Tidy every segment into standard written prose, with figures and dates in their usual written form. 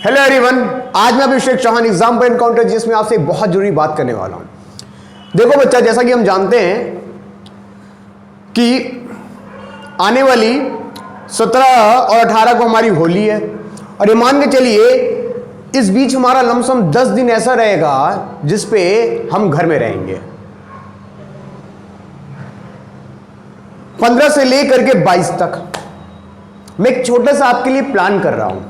Hello everyone, आज मैं अभिषेक Chauhan exam पर एनकाउंटर जिसमें आपसे एक बहुत जरूरी बात करने वाला हूं। देखो बच्चा, जैसा कि हम जानते हैं कि आने वाली 17 और 18 को हमारी होली है, और ये मान के चलिए इस बीच हमारा लमसम 10 दिन ऐसा रहेगा जिस पे हम घर में रहेंगे। 15 से लेकर के 22 तक मैं एक छोटा सा आपके लिए प्लान कर रहा हूं।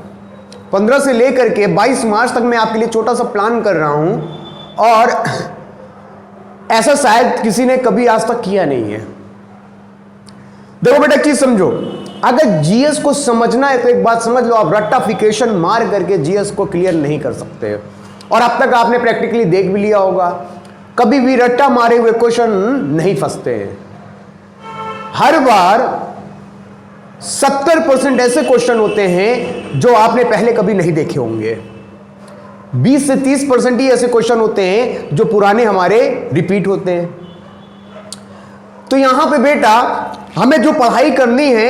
15 से लेकर के 22 मार्च तक मैं आपके लिए छोटा सा प्लान कर रहा हूं, और ऐसा शायद किसी ने कभी आज तक किया नहीं है। देखो बेटा, एक चीज समझो, अगर जीएस को समझना है तो एक बात समझ लो, आप रट्टाफिकेशन मार करके जीएस को क्लियर नहीं कर सकते। और अब तक आपने प्रैक्टिकली देख भी लिया होगा, कभी भी रट्टा मारे हुए क्वेश्चन नहीं फंसते हैं। हर बार 70% ऐसे क्वेश्चन होते हैं जो आपने पहले कभी नहीं देखे होंगे। 20 से 30% ही ऐसे क्वेश्चन होते हैं जो पुराने हमारे रिपीट होते हैं। तो यहां पे बेटा हमें जो पढ़ाई करनी है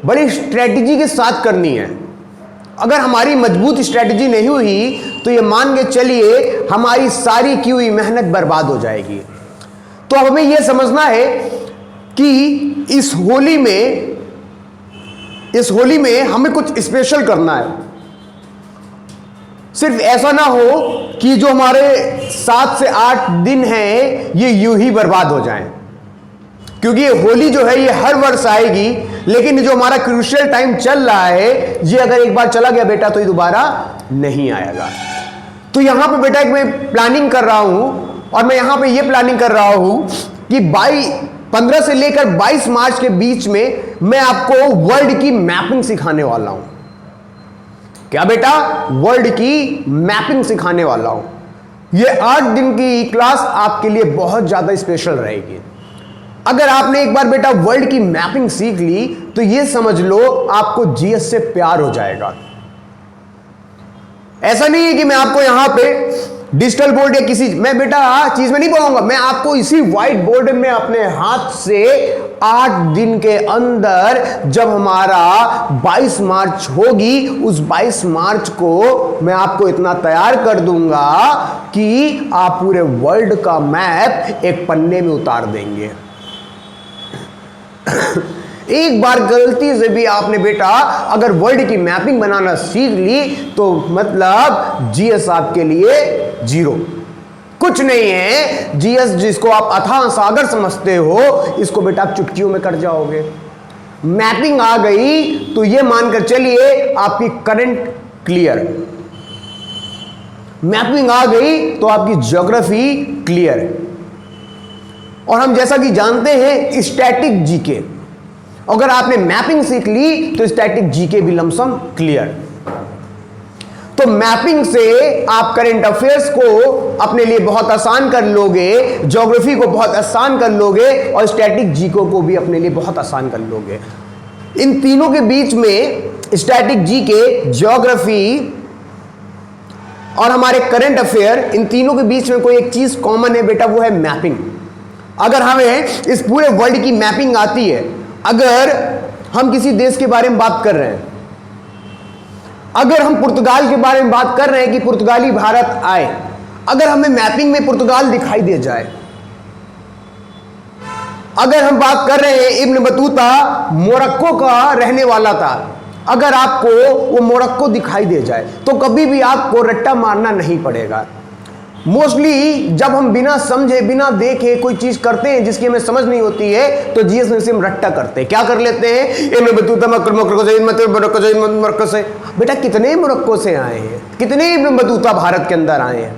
बड़ी स्ट्रेटजी के साथ करनी है। अगर हमारी मजबूत स्ट्रेटजी नहीं हुई तो ये मान के चलिए हमारी सारी की हुई मेहनत बर्बाद हो जाएगी। तो अब हमें यह समझना है कि इस होली में हमें कुछ स्पेशल करना है। सिर्फ ऐसा ना हो कि जो हमारे 7 से 8 दिन हैं ये यूं ही बर्बाद हो जाएं, क्योंकि ये होली जो है ये हर वर्ष आएगी, लेकिन जो हमारा क्रूशियल टाइम चल रहा है ये अगर एक बार चला गया बेटा तो ये दोबारा नहीं आएगा। तो यहां पे बेटा एक मैं प्लानिंग कर रहा हूं, और मैं यहां पे ये प्लानिंग कर रहा हूं कि 15 से लेकर 22 मार्च के बीच में मैं आपको वर्ल्ड की मैपिंग सिखाने वाला हूं। क्या बेटा? वर्ल्ड की मैपिंग सिखाने वाला हूं। ये 8 दिन की क्लास आपके लिए बहुत ज्यादा स्पेशल रहेगी। अगर आपने एक बार बेटा वर्ल्ड की मैपिंग सीख ली तो ये समझ लो आपको जीएस से प्यार हो जाएगा। ऐसा नहीं है कि मैं आपको यहां पे डिजिटल बोर्ड या किसी मैं बेटा चीज में नहीं बोलूंगा, मैं आपको इसी व्हाइट बोर्ड में अपने हाथ से 8 दिन के अंदर जब हमारा 22 मार्च होगी, उस 22 मार्च को मैं आपको इतना तैयार कर दूंगा कि आप पूरे वर्ल्ड का मैप एक पन्ने में उतार देंगे। एक बार गलती से भी आपने बेटा अगर वर्ल्ड की मैपिंग बनाना सीख ली तो मतलब जीएस आपके लिए 0, कुछ नहीं है। जीएस जिसको आप अथाह सागर समझते हो, इसको बेटा आप चुटकियों में कर जाओगे। मैपिंग आ गई तो ये मानकर चलिए आपकी करंट क्लियर, मैपिंग आ गई तो आपकी ज्योग्राफी क्लियर। और हम जैसा कि जानते हैं स्टैटिक जीके, अगर आपने मैपिंग सीख ली तो स्टैटिक जीके भी लमसम क्लियर। तो मैपिंग से आप करंट अफेयर्स को अपने लिए बहुत आसान कर लोगे, ज्योग्राफी को बहुत आसान कर लोगे, और स्टैटिक जीके को भी अपने लिए बहुत आसान कर लोगे। इन तीनों के बीच में स्टैटिक जीके, ज्योग्राफी और हमारे करंट अफेयर, इन तीनों के बीच में कोई एक चीज कॉमन है बेटा, वो है मैपिंग। अगर हमें इस पूरे वर्ल्ड की मैपिंग आती है, अगर हम किसी देश के बारे में बात कर रहे हैं, अगर हम पुर्तगाल के बारे में बात कर रहे हैं कि पुर्तगाली भारत आए, अगर हमें मैपिंग में पुर्तगाल दिखाई दे जाए, अगर हम बात कर रहे हैं इब्न बतूता मोरक्को का रहने वाला था, अगर आपको वो मोरक्को दिखाई दे जाए तो कभी भी आपको रट्टा मारना नहीं पड़ेगा। मोस्टली जब हम बिना समझे बिना देखे कोई चीज करते हैं जिसकी हमें समझ नहीं होती है तो जीएस में से हम रट्टा करते हैं। क्या कर लेते हैं? इब्न बतूता मोरक्को से। बेटा कितने मोरक्को से आए हैं, कितने इब्न बतूता भारत के अंदर आए हैं?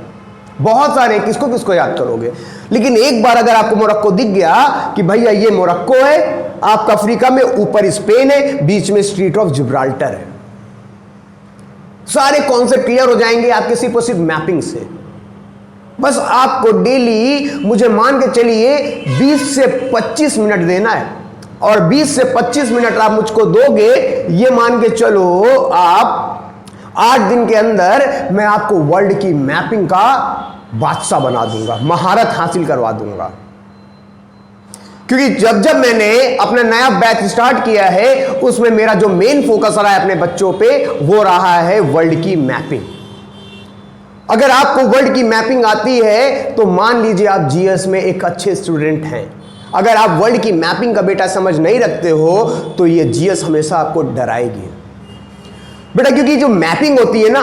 बहुत सारे। किसको किसको याद करोगे? लेकिन एक बार अगर आपको मोरक्को दिख गया कि भैया ये मोरक्को है, आपका अफ्रीका में ऊपर स्पेन है, बीच में स्ट्रीट ऑफ जिब्राल्टर है, सारे कॉन्सेप्ट क्लियर हो जाएंगे आपके सिर्फ और सिर्फ मैपिंग से। बस आपको डेली मुझे मान के चलिए 20 से 25 मिनट देना है, और 20 से 25 मिनट आप मुझको दोगे, ये मान के चलो आप 8 दिन के अंदर मैं आपको वर्ल्ड की मैपिंग का बादशाह बना दूंगा, महारत हासिल करवा दूंगा। क्योंकि जब जब मैंने अपना नया बैच स्टार्ट किया है उसमें मेरा जो मेन फोकस रहा है अपने बच्चों पे वो रहा है वर्ल्ड की मैपिंग। अगर आपको वर्ल्ड की मैपिंग आती है तो मान लीजिए आप जीएस में एक अच्छे स्टूडेंट हैं। अगर आप वर्ल्ड की मैपिंग का बेटा समझ नहीं रखते हो तो ये जीएस हमेशा आपको डराएगी बेटा, क्योंकि जो मैपिंग होती है ना,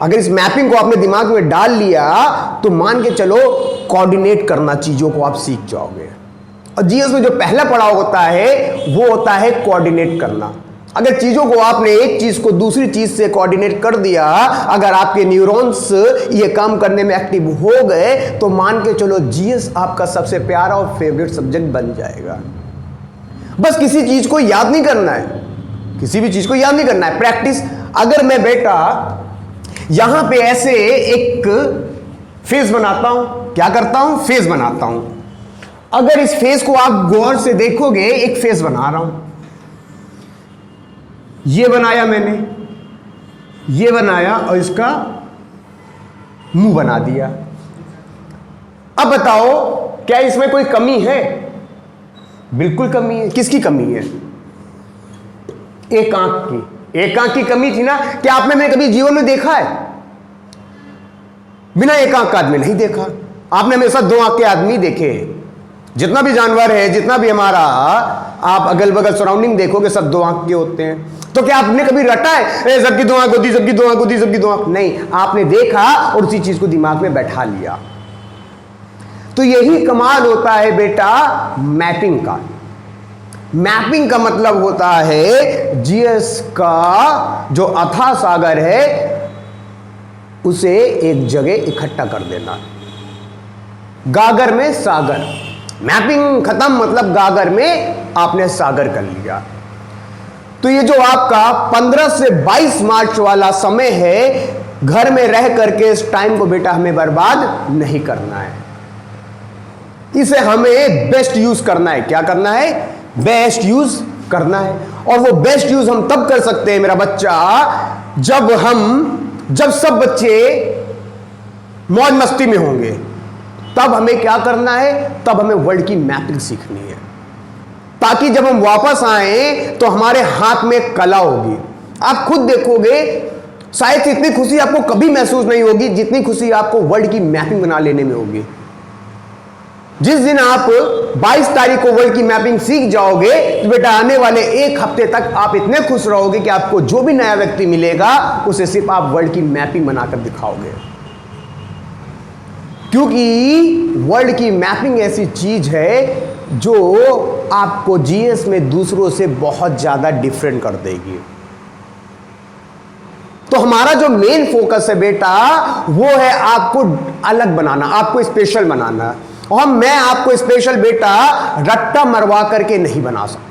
अगर इस मैपिंग को आपने दिमाग में डाल लिया तो मान के चलो कोऑर्डिनेट करना चीजों को आप सीख जाओगे। और जीएस में जो पहला पड़ाव होता है वो होता है कोऑर्डिनेट करना। अगर चीजों को आपने एक चीज को दूसरी चीज से कोऑर्डिनेट कर दिया, अगर आपके न्यूरॉन्स ये काम करने में एक्टिव हो गए तो मान के चलो जीएस आपका सबसे प्यारा और फेवरेट सब्जेक्ट बन जाएगा। बस किसी चीज को याद नहीं करना है, किसी भी चीज को याद नहीं करना है, प्रैक्टिस। अगर मैं बेटा यहां पे ऐसे एक फेस बनाता हूं, क्या करता हूं, फेस बनाता हूं। अगर इस फेस को आप गौर से देखोगे, एक फेस बना रहा हूं, ये बनाया मैंने, ये बनाया और इसका मुंह बना दिया। अब बताओ क्या इसमें कोई कमी है? बिल्कुल कमी है। किसकी कमी है? एक आंख की। एक आंख की कमी थी ना। क्या आपने मैंने कभी जीवन में देखा है बिना एक आंख का आदमी? नहीं देखा। आपने हमेशा दो आंख के आदमी देखे। जितना भी जानवर है, जितना भी हमारा आप अगल बगल सराउंडिंग देखोगे सब दो आंख के होते हैं। तो क्या आपने कभी रटा है सबकी दो आंख होती, सबकी दो आंख होती, सबकी दो आंख? नहीं, आपने देखा और उसी चीज को दिमाग में बैठा लिया। तो यही कमाल होता है बेटा मैपिंग का। मैपिंग का मतलब होता है जीएस का जो अथाह सागर है उसे एक जगह इकट्ठा कर देना। गागर में सागर। मैपिंग खत्म मतलब गागर में आपने सागर कर लिया। तो ये जो आपका 15 से 22 मार्च वाला समय है, घर में रह करके इस टाइम को बेटा हमें बर्बाद नहीं करना है। इसे हमें बेस्ट यूज करना है। क्या करना है? बेस्ट यूज करना है। और वो बेस्ट यूज हम तब कर सकते हैं मेरा बच्चा जब सब बच्चे मौज मस्ती में होंगे। तब हमें क्या करना है? तब हमें वर्ल्ड की मैपिंग सीखनी है, ताकि जब हम वापस आए तो हमारे हाथ में कला होगी। आप खुद देखोगे शायद इतनी खुशी आपको कभी महसूस नहीं होगी जितनी खुशी आपको वर्ल्ड की मैपिंग बना लेने में होगी। जिस दिन आप 22 तारीख को वर्ल्ड की मैपिंग सीख जाओगे तो बेटा आने वाले एक हफ्ते तक आप इतने खुश रहोगे कि आपको जो भी नया व्यक्ति मिलेगा उसे सिर्फ आप वर्ल्ड की मैपिंग बनाकर दिखाओगे। क्योंकि वर्ल्ड की मैपिंग ऐसी चीज है जो आपको जीएस में दूसरों से बहुत ज्यादा डिफरेंट कर देगी। तो हमारा जो मेन फोकस है बेटा वो है आपको अलग बनाना, आपको स्पेशल बनाना। और मैं आपको स्पेशल बेटा रट्टा मरवा करके नहीं बना सकता।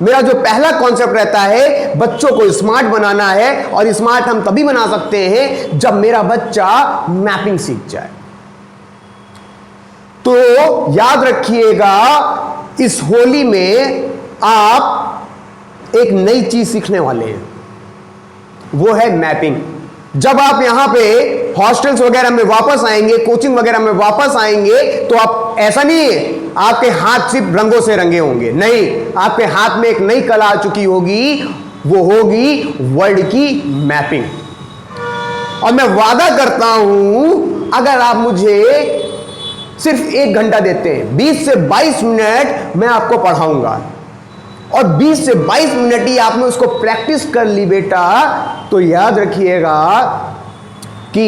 मेरा जो पहला कॉन्सेप्ट रहता है बच्चों को स्मार्ट बनाना है। और स्मार्ट हम तभी बना सकते हैं जब मेरा बच्चा मैपिंग सीख जाए। तो याद रखिएगा इस होली में आप एक नई चीज सीखने वाले हैं, वो है मैपिंग। जब आप यहां पे हॉस्टल्स वगैरह में वापस आएंगे, कोचिंग वगैरह में वापस आएंगे तो आप ऐसा नहीं है आपके हाथ सिर्फ रंगों से रंगे होंगे। नहीं, आपके हाथ में एक नई कला आ चुकी होगी, वो होगी वर्ल्ड की मैपिंग। और मैं वादा करता हूं अगर आप मुझे सिर्फ 1 घंटा देते हैं, 20 से 22 मिनट मैं आपको पढ़ाऊंगा और 20 से 22 मिनट ही आपने उसको प्रैक्टिस कर ली बेटा, तो याद रखिएगा कि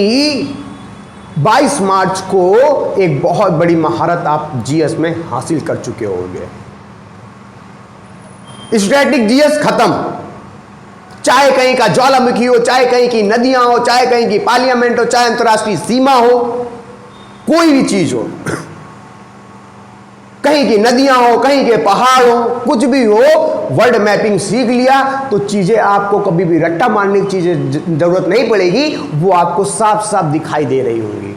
22 मार्च को एक बहुत बड़ी महारत आप जीएस में हासिल कर चुके होंगे। स्टैटिक जीएस खत्म। चाहे कहीं का ज्वालामुखी हो, चाहे कहीं की नदियां हो, चाहे कहीं की पार्लियामेंट हो, चाहे अंतर्राष्ट्रीय सीमा हो, कोई भी चीज हो, कहीं की नदियां हो, कहीं के पहाड़ हो, कुछ भी हो, वर्ल्ड मैपिंग सीख लिया तो चीजें आपको कभी भी रट्टा मारने की चीजें जरूरत नहीं पड़ेगी, वो आपको साफ साफ दिखाई दे रही होंगी।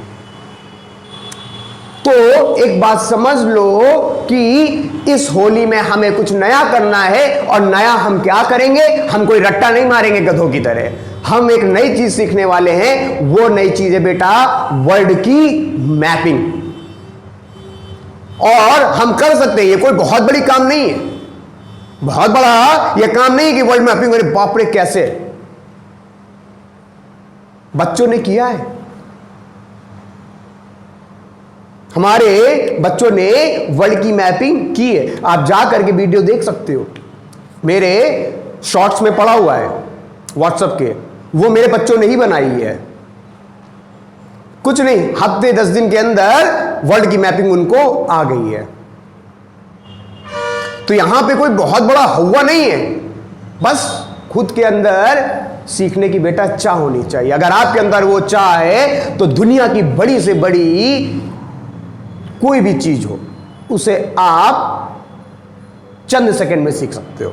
तो एक बात समझ लो कि इस होली में हमें कुछ नया करना है। और नया हम क्या करेंगे? हम कोई रट्टा नहीं मारेंगे गधों की तरह, हम एक नई चीज सीखने वाले हैं। वो नई चीज है बेटा वर्ल्ड की मैपिंग। और हम कर सकते हैं। ये कोई बहुत बड़ी काम नहीं है, बहुत बड़ा ये काम नहीं है कि वर्ल्ड मैपिंग। अरे बाप रे, कैसे बच्चों ने किया है, हमारे बच्चों ने वर्ल्ड की मैपिंग की है। आप जा करके वीडियो देख सकते हो, मेरे शॉर्ट्स में पड़ा हुआ है व्हाट्सएप के, वो मेरे बच्चों ने ही बनाई है। कुछ नहीं, हफ्ते 10 दिन के अंदर वर्ल्ड की मैपिंग उनको आ गई है। तो यहां पे कोई बहुत बड़ा हुआ नहीं है, बस खुद के अंदर सीखने की बेटा चाह होनी चाहिए। अगर आपके अंदर वो चाह है तो दुनिया की बड़ी से बड़ी कोई भी चीज हो उसे आप चंद सेकंड में सीख सकते हो।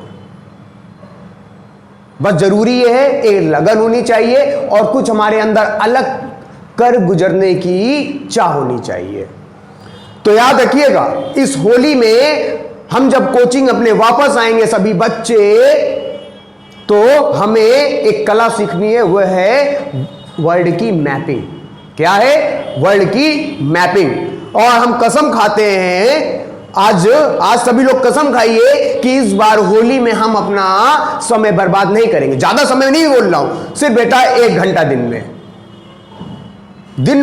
बस जरूरी है एक लगन होनी चाहिए और कुछ हमारे अंदर अलग कर गुजरने की चाह होनी चाहिए। तो याद रखिएगा, इस होली में हम जब कोचिंग अपने वापस आएंगे सभी बच्चे, तो हमें एक कला सीखनी है, वह है वर्ल्ड की मैपिंग। क्या है? वर्ल्ड की मैपिंग। और हम कसम खाते हैं, आज सभी लोग कसम खाइए कि इस बार होली में हम अपना समय बर्बाद नहीं करेंगे। ज्यादा समय नहीं बोल रहा हूं, सिर्फ बेटा 1 घंटा दिन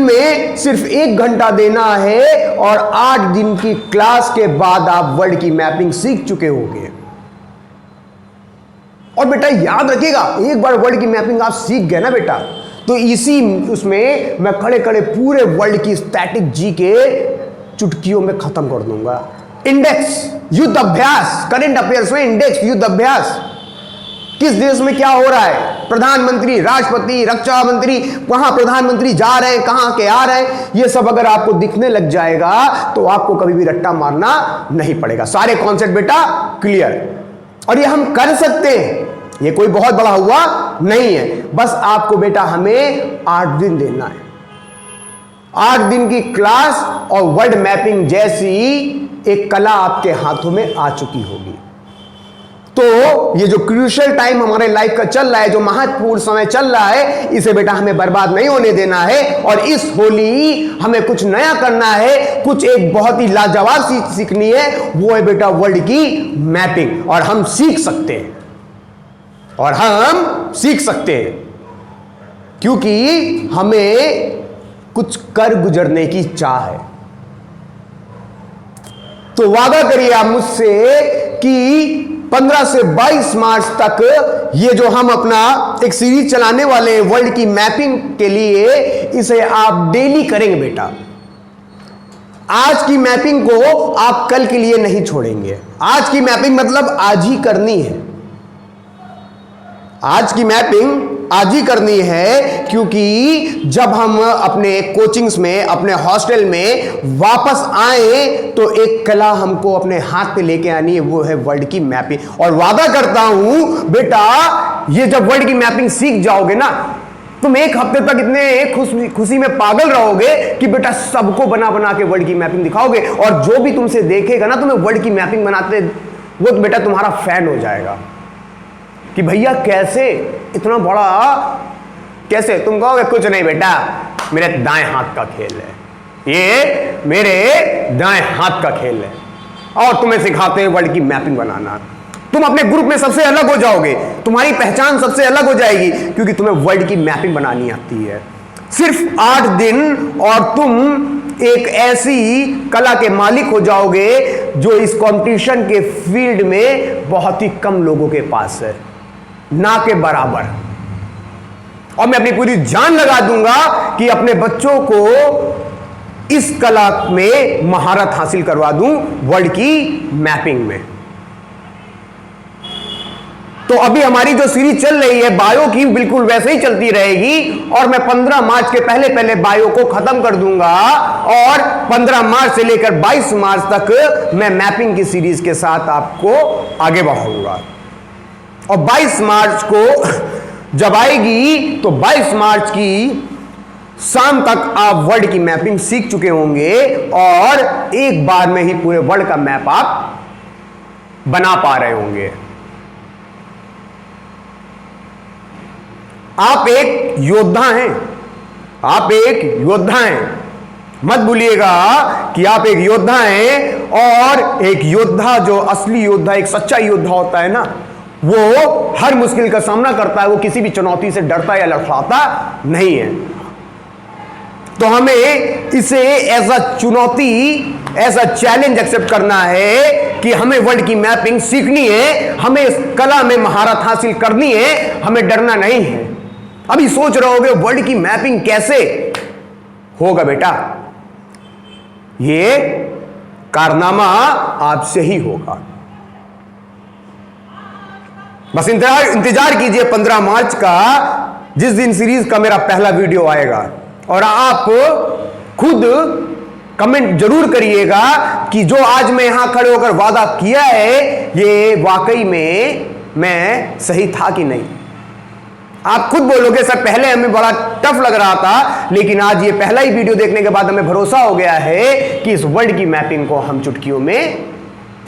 में सिर्फ 1 घंटा देना है और 8 दिन की क्लास के बाद आप वर्ल्ड की मैपिंग सीख चुके होंगे। और बेटा याद रखिएगा, एक बार वर्ल्ड की मैपिंग आप सीख गए ना बेटा, तो इसी उसमें मैं खड़े खड़े पूरे वर्ल्ड की स्टैटिक जीके चुटकियों में खत्म कर दूंगा। इंडेक्स, युद्ध अभ्यास, करंट अफेयर्स में इंडेक्स, युद्ध अभ्यास, किस देश में क्या हो रहा है, प्रधानमंत्री, राष्ट्रपति, रक्षा मंत्री, वहां प्रधानमंत्री जा रहे हैं, कहां के आ रहे हैं, ये सब अगर आपको दिखने लग जाएगा तो आपको कभी भी रट्टा मारना नहीं पड़ेगा। सारे कॉन्सेप्ट बेटा क्लियर, और ये हम कर सकते हैं, ये कोई बहुत बड़ा हुआ नहीं है। बस आपको बेटा हमें 8 दिन देना है। 8 दिन की क्लास और वर्ल्ड मैपिंग जैसी एक कला आपके हाथों में आ चुकी होगी। तो ये जो क्रूशियल टाइम हमारे लाइफ का चल रहा है, जो महत्वपूर्ण समय चल रहा है, इसे बेटा हमें बर्बाद नहीं होने देना है। और इस होली हमें कुछ नया करना है, कुछ एक बहुत ही लाजवाब चीज सीखनी है, वो है बेटा वर्ल्ड की मैपिंग। और हम सीख सकते हैं, और हम सीख सकते हैं क्योंकि हमें कुछ कर गुजरने की चाह है। तो वादा करिए आप मुझसे कि 15 से 22 मार्च तक ये जो हम अपना एक सीरीज चलाने वाले हैं वर्ल्ड की मैपिंग के लिए, इसे आप डेली करेंगे बेटा। आज की मैपिंग को आप कल के लिए नहीं छोड़ेंगे। आज की मैपिंग मतलब आज ही करनी है, आज की मैपिंग आज ही करनी है, क्योंकि जब हम अपने कोचिंग्स में, अपने हॉस्टल में वापस आए तो एक कला हमको अपने हाथ पे लेके आनी है, वो है वर्ल्ड की मैपिंग। और वादा करता हूं बेटा, ये जब वर्ल्ड की मैपिंग सीख जाओगे ना, तुम 1 हफ्ते तक इतने खुशी में पागल रहोगे कि बेटा सबको बना बना के वर्ल्ड की मैपिंग दिखाओगे। और जो भी तुमसे देखेगा ना तुम्हें वर्ल्ड की मैपिंग बनाते, वो तो बेटा तुम्हारा फैन हो जाएगा कि भैया कैसे इतना बड़ा, कैसे। तुम कहोगे कुछ नहीं बेटा, मेरे दाएं हाथ का खेल है, ये मेरे दाएं हाथ का खेल है, और तुम्हें सिखाते हैं वर्ल्ड की मैपिंग बनाना। तुम अपने ग्रुप में सबसे अलग हो जाओगे, तुम्हारी पहचान सबसे अलग हो जाएगी, क्योंकि तुम्हें वर्ल्ड की मैपिंग बनानी आती है। सिर्फ 8 दिन और तुम एक ऐसी कला के मालिक हो जाओगे जो इस कंपटीशन के फील्ड में बहुत ही कम लोगों के पास है, ना के बराबर। और मैं अपनी पूरी जान लगा दूंगा कि अपने बच्चों को इस कला में महारत हासिल करवा दूं वर्ल्ड की मैपिंग में। तो अभी हमारी जो सीरीज चल रही है बायो की, बिल्कुल वैसे ही चलती रहेगी, और मैं 15 मार्च के पहले बायो को खत्म कर दूंगा, और 15 मार्च से लेकर 22 मार्च तक मैं मैपिंग की सीरीज के साथ आपको आगे बढ़ाऊंगा। और 22 मार्च को जब आएगी तो 22 मार्च की शाम तक आप वर्ल्ड की मैपिंग सीख चुके होंगे, और एक बार में ही पूरे वर्ल्ड का मैप आप बना पा रहे होंगे। आप एक योद्धा हैं, आप एक योद्धा हैं, मत भूलिएगा कि आप एक योद्धा हैं, और एक योद्धा, जो असली योद्धा, एक सच्चा योद्धा होता है ना, वो हर मुश्किल का सामना करता है, वो किसी भी चुनौती से डरता या लड़खड़ाता नहीं है। तो हमें इसे एज अ चुनौती, एज अ चैलेंज एक्सेप्ट करना है कि हमें वर्ल्ड की मैपिंग सीखनी है, हमें इस कला में महारत हासिल करनी है, हमें डरना नहीं है। अभी सोच रहे होगे वर्ल्ड की मैपिंग कैसे होगा बेटा, ये कारनामा आपसे ही होगा। बस इंतजार कीजिए 15 मार्च का, जिस दिन सीरीज का मेरा पहला वीडियो आएगा, और आप खुद कमेंट जरूर करिएगा कि जो आज मैं यहां खड़े होकर वादा किया है, ये वाकई में मैं सही था कि नहीं। आप खुद बोलोगे सर पहले हमें बड़ा टफ लग रहा था, लेकिन आज ये पहला ही वीडियो देखने के बाद हमें भरोसा हो गया है कि इस वर्ल्ड की मैपिंग को हम चुटकियों में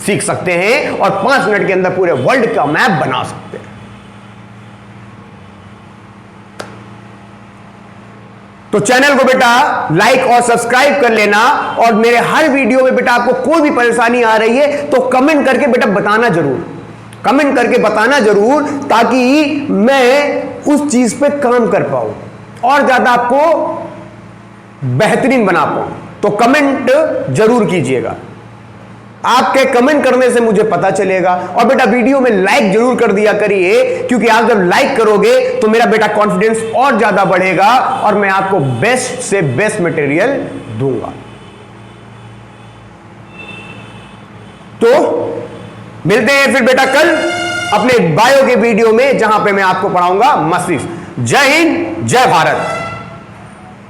सीख सकते हैं और 5 मिनट के अंदर पूरे वर्ल्ड का मैप बना सकते हैं। तो चैनल को बेटा लाइक और सब्सक्राइब कर लेना, और मेरे हर वीडियो में बेटा आपको कोई भी परेशानी आ रही है तो कमेंट करके बेटा बताना जरूर, कमेंट करके बताना जरूर, ताकि मैं उस चीज पे काम कर पाऊं और ज्यादा आपको बेहतरीन बना पाऊं। तो कमेंट जरूर कीजिएगा, आपके कमेंट करने से मुझे पता चलेगा। और बेटा वीडियो में लाइक जरूर कर दिया करिए, क्योंकि आप जब लाइक करोगे तो मेरा बेटा कॉन्फिडेंस और ज्यादा बढ़ेगा और मैं आपको बेस्ट से बेस्ट मटेरियल दूंगा। तो मिलते हैं फिर बेटा कल अपने बायो के वीडियो में, जहां पे मैं आपको पढ़ाऊंगा मस्तिष्क। जय हिंद, जय भारत।